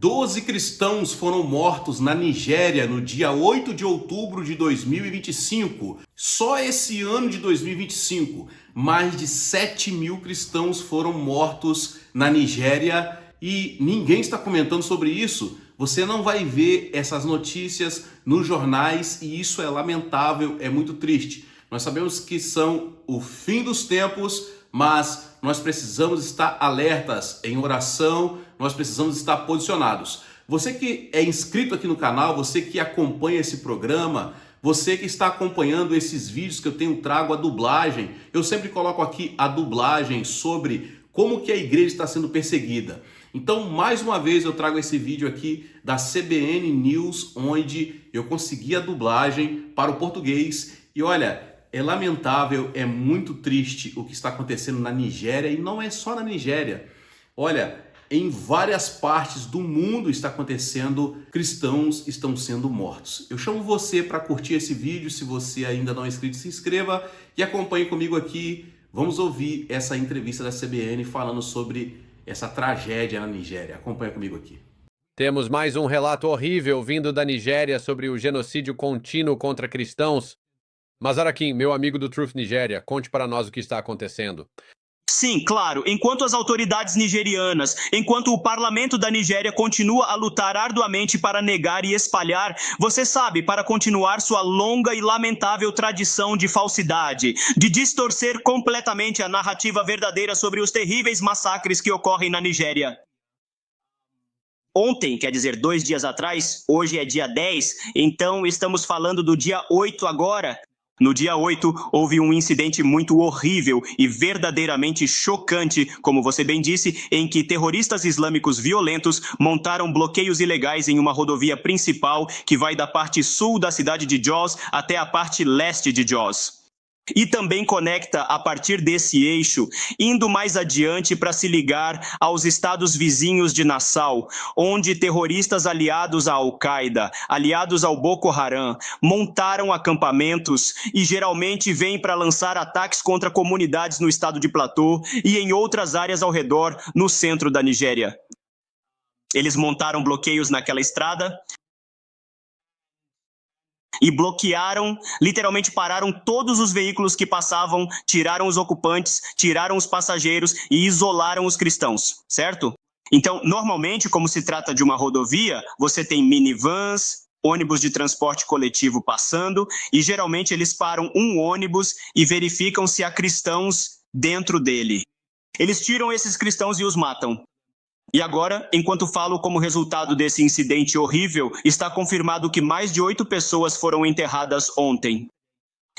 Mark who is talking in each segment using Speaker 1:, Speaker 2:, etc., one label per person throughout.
Speaker 1: 12 cristãos foram mortos na Nigéria no dia 8 de outubro de 2025. Só esse ano de 2025, mais de 7.000 cristãos foram mortos na Nigéria e ninguém está comentando sobre isso. Você não vai ver essas notícias nos jornais e isso é lamentável, é muito triste. Nós sabemos que são o fim dos tempos, mas nós precisamos estar alertas em oração, nós precisamos estar posicionados. Você que é inscrito aqui no canal, você que acompanha esse programa, você que está acompanhando esses vídeos que eu tenho trago a dublagem, eu sempre coloco aqui a dublagem sobre como que a igreja está sendo perseguida. Então, mais uma vez eu trago esse vídeo aqui da CBN News, onde eu consegui a dublagem para o português e olha, é lamentável, é muito triste o que está acontecendo na Nigéria e não é só na Nigéria. Olha, em várias partes do mundo está acontecendo, cristãos estão sendo mortos. Eu chamo você para curtir esse vídeo, se você ainda não é inscrito, se inscreva e acompanhe comigo aqui. Vamos ouvir essa entrevista da CBN falando sobre essa tragédia na Nigéria. Acompanha comigo aqui.
Speaker 2: Temos mais um relato horrível vindo da Nigéria sobre o genocídio contínuo contra cristãos. Mazarakim, meu amigo do Truth Nigéria, conte para nós o que está acontecendo.
Speaker 3: Sim, claro. Enquanto as autoridades nigerianas, enquanto o parlamento da Nigéria continua a lutar arduamente para negar e espalhar, você sabe, para continuar sua longa e lamentável tradição de falsidade, de distorcer completamente a narrativa verdadeira sobre os terríveis massacres que ocorrem na Nigéria. Ontem, quer dizer, 2 dias atrás, hoje é dia 10, então estamos falando do dia 8 agora. No dia 8, houve um incidente muito horrível e verdadeiramente chocante, como você bem disse, em que terroristas islâmicos violentos montaram bloqueios ilegais em uma rodovia principal que vai da parte sul da cidade de Jos até a parte leste de Jos. E também conecta a partir desse eixo, indo mais adiante para se ligar aos estados vizinhos de Nassau, onde terroristas aliados à Al-Qaeda, aliados ao Boko Haram, montaram acampamentos e geralmente vêm para lançar ataques contra comunidades no estado de Plateau e em outras áreas ao redor, no centro da Nigéria. Eles montaram bloqueios naquela estrada e bloquearam, literalmente pararam todos os veículos que passavam, tiraram os ocupantes, tiraram os passageiros e isolaram os cristãos, certo? Então, normalmente, como se trata de uma rodovia, você tem minivans, ônibus de transporte coletivo passando, e geralmente eles param um ônibus e verificam se há cristãos dentro dele. Eles tiram esses cristãos e os matam. E agora, enquanto falo como resultado desse incidente horrível, está confirmado que mais de 8 pessoas foram enterradas ontem.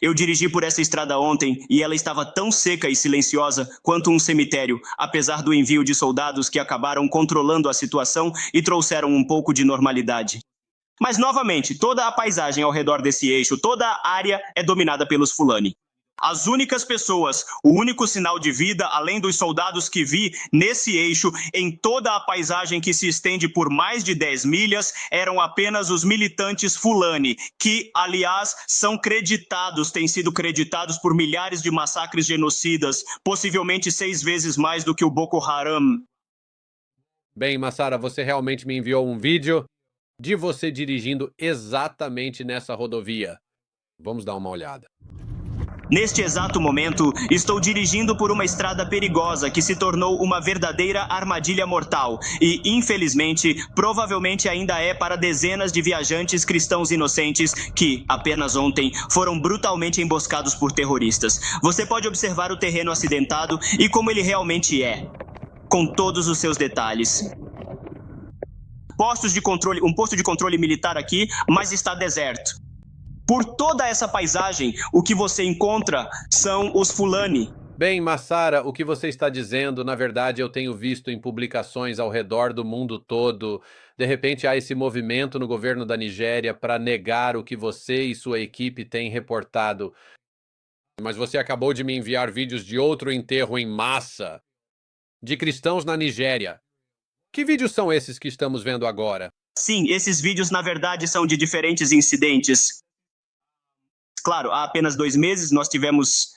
Speaker 3: Eu dirigi por essa estrada ontem e ela estava tão seca e silenciosa quanto um cemitério, apesar do envio de soldados que acabaram controlando a situação e trouxeram um pouco de normalidade. Mas, novamente, toda a paisagem ao redor desse eixo, toda a área é dominada pelos Fulani. As únicas pessoas, o único sinal de vida, além dos soldados que vi nesse eixo, em toda a paisagem que se estende por mais de 10 milhas, eram apenas os militantes Fulani, que, aliás, têm sido creditados por milhares de massacres genocidas, possivelmente 6 vezes mais do que o Boko Haram.
Speaker 2: Bem, Massara, você realmente me enviou um vídeo de você dirigindo exatamente nessa rodovia. Vamos dar uma olhada.
Speaker 3: Neste exato momento, estou dirigindo por uma estrada perigosa que se tornou uma verdadeira armadilha mortal e, infelizmente, provavelmente ainda é para dezenas de viajantes cristãos inocentes que, apenas ontem, foram brutalmente emboscados por terroristas. Você pode observar o terreno acidentado e como ele realmente é, com todos os seus detalhes. Um posto de controle militar aqui, mas está deserto. Por toda essa paisagem, o que você encontra são os Fulani.
Speaker 2: Bem, Massara, o que você está dizendo, na verdade, eu tenho visto em publicações ao redor do mundo todo. De repente, há esse movimento no governo da Nigéria para negar o que você e sua equipe têm reportado. Mas você acabou de me enviar vídeos de outro enterro em massa de cristãos na Nigéria. Que vídeos são esses que estamos vendo agora?
Speaker 3: Sim, esses vídeos, na verdade, são de diferentes incidentes. Claro, há apenas 2 meses nós tivemos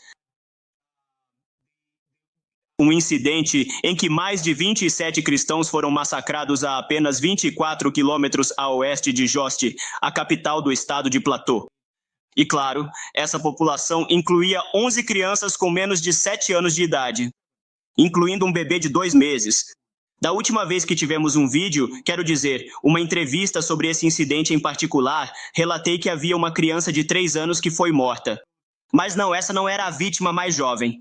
Speaker 3: um incidente em que mais de 27 cristãos foram massacrados a apenas 24 quilômetros a oeste de Josti, a capital do estado de Plateau. E claro, essa população incluía 11 crianças com menos de 7 anos de idade, incluindo um bebê de 2 meses. Da última vez que tivemos um vídeo, quero dizer, uma entrevista sobre esse incidente em particular, relatei que havia uma criança de 3 anos que foi morta. Mas não, essa não era a vítima mais jovem.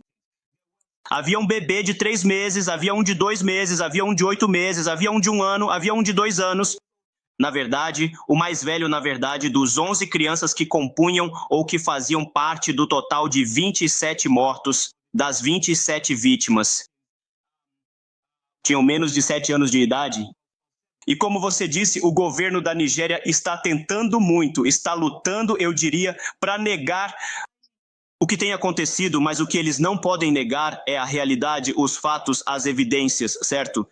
Speaker 3: Havia um bebê de 3 meses, havia um de 2 meses, havia um de 8 meses, havia um de 1 ano, havia um de 2 anos. Na verdade, o mais velho, dos 11 crianças que compunham ou que faziam parte do total de 27 mortos, das 27 vítimas. Tinham menos de 7 anos de idade. E como você disse, o governo da Nigéria está tentando muito, está lutando, eu diria, para negar o que tem acontecido, mas o que eles não podem negar é a realidade, os fatos, as evidências, certo?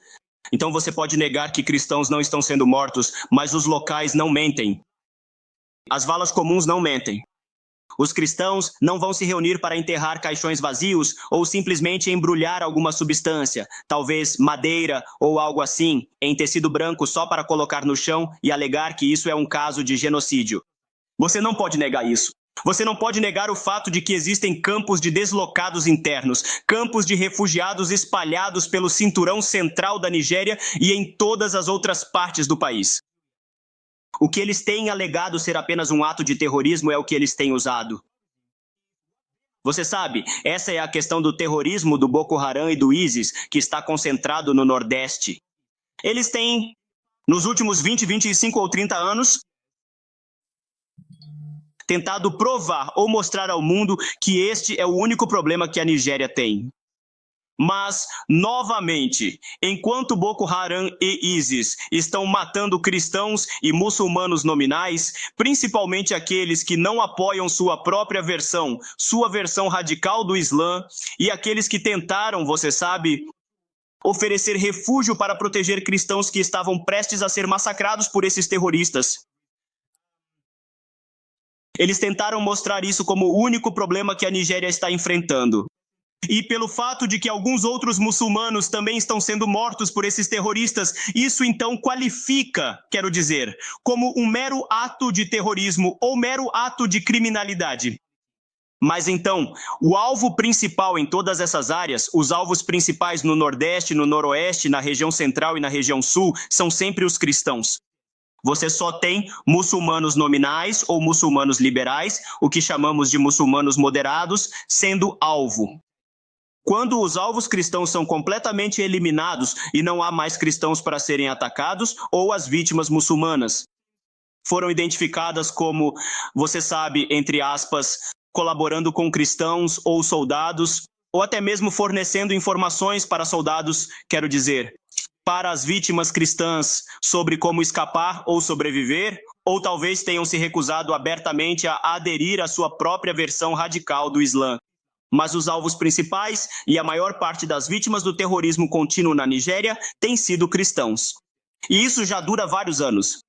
Speaker 3: Então você pode negar que cristãos não estão sendo mortos, mas os locais não mentem. As valas comuns não mentem. Os cristãos não vão se reunir para enterrar caixões vazios ou simplesmente embrulhar alguma substância, talvez madeira ou algo assim, em tecido branco só para colocar no chão e alegar que isso é um caso de genocídio. Você não pode negar isso. Você não pode negar o fato de que existem campos de deslocados internos, campos de refugiados espalhados pelo cinturão central da Nigéria e em todas as outras partes do país. O que eles têm alegado ser apenas um ato de terrorismo é o que eles têm usado. Você sabe, essa é a questão do terrorismo do Boko Haram e do ISIS, que está concentrado no Nordeste. Eles têm, nos últimos 20, 25 ou 30 anos, tentado provar ou mostrar ao mundo que este é o único problema que a Nigéria tem. Mas, novamente, enquanto Boko Haram e ISIS estão matando cristãos e muçulmanos nominais, principalmente aqueles que não apoiam sua própria versão, sua versão radical do Islã, e aqueles que tentaram, você sabe, oferecer refúgio para proteger cristãos que estavam prestes a ser massacrados por esses terroristas. Eles tentaram mostrar isso como o único problema que a Nigéria está enfrentando. E pelo fato de que alguns outros muçulmanos também estão sendo mortos por esses terroristas, isso então qualifica, quero dizer, como um mero ato de terrorismo ou mero ato de criminalidade. Mas então, o alvo principal em todas essas áreas, os alvos principais no Nordeste, no Noroeste, na região Central e na região Sul, são sempre os cristãos. Você só tem muçulmanos nominais ou muçulmanos liberais, o que chamamos de muçulmanos moderados, sendo alvo. Quando os alvos cristãos são completamente eliminados e não há mais cristãos para serem atacados, ou as vítimas muçulmanas foram identificadas como, você sabe, entre aspas, colaborando com cristãos ou soldados, ou até mesmo fornecendo informações para soldados, quero dizer, para as vítimas cristãs sobre como escapar ou sobreviver, ou talvez tenham se recusado abertamente a aderir à sua própria versão radical do Islã. Mas os alvos principais e a maior parte das vítimas do terrorismo contínuo na Nigéria têm sido cristãos. E isso já dura vários anos.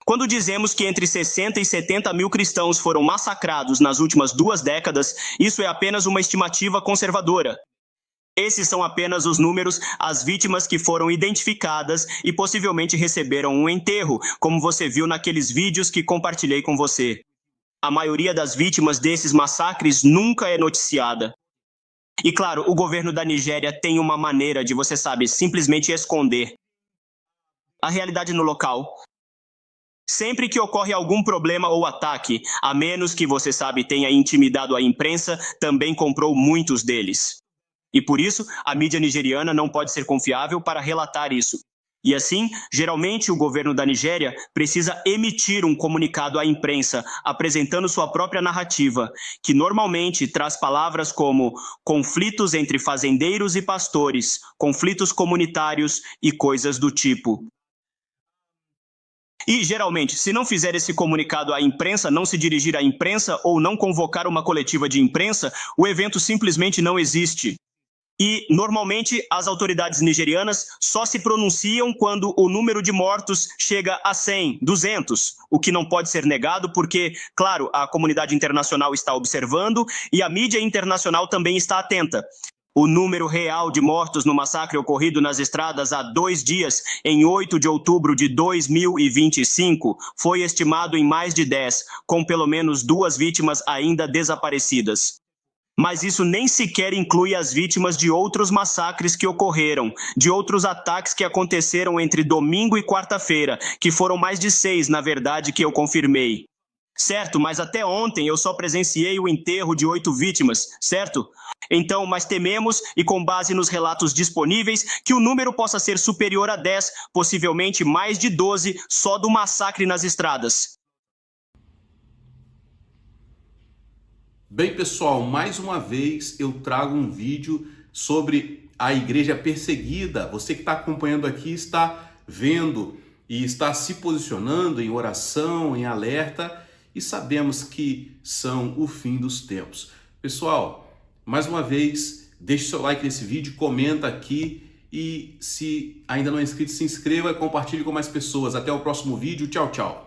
Speaker 3: Quando dizemos que entre 60 e 70 mil cristãos foram massacrados nas últimas 2 décadas, isso é apenas uma estimativa conservadora. Esses são apenas os números, as vítimas que foram identificadas e possivelmente receberam um enterro, como você viu naqueles vídeos que compartilhei com você. A maioria das vítimas desses massacres nunca é noticiada. E claro, o governo da Nigéria tem uma maneira de, você sabe, simplesmente esconder a realidade no local. Sempre que ocorre algum problema ou ataque, a menos que, você sabe, tenha intimidado a imprensa, também comprou muitos deles. E por isso, a mídia nigeriana não pode ser confiável para relatar isso. E assim, geralmente o governo da Nigéria precisa emitir um comunicado à imprensa, apresentando sua própria narrativa, que normalmente traz palavras como conflitos entre fazendeiros e pastores, conflitos comunitários e coisas do tipo. E, geralmente, se não fizer esse comunicado à imprensa, não se dirigir à imprensa ou não convocar uma coletiva de imprensa, o evento simplesmente não existe. E, normalmente, as autoridades nigerianas só se pronunciam quando o número de mortos chega a 100, 200, o que não pode ser negado porque, claro, a comunidade internacional está observando e a mídia internacional também está atenta. O número real de mortos no massacre ocorrido nas estradas há 2 dias, em 8 de outubro de 2025, foi estimado em mais de 10, com pelo menos 2 vítimas ainda desaparecidas. Mas isso nem sequer inclui as vítimas de outros massacres que ocorreram, de outros ataques que aconteceram entre domingo e quarta-feira, que foram mais de 6, na verdade, que eu confirmei. Certo, mas até ontem eu só presenciei o enterro de 8 vítimas, certo? Então, mas tememos, e com base nos relatos disponíveis, que o número possa ser superior a 10, possivelmente mais de 12, só do massacre nas estradas.
Speaker 1: Bem, pessoal, mais uma vez eu trago um vídeo sobre a igreja perseguida. Você que está acompanhando aqui está vendo e está se posicionando em oração, em alerta, e sabemos que são o fim dos tempos. Pessoal, mais uma vez, deixe seu like nesse vídeo, comenta aqui e se ainda não é inscrito, se inscreva e compartilhe com mais pessoas. Até o próximo vídeo. Tchau, tchau.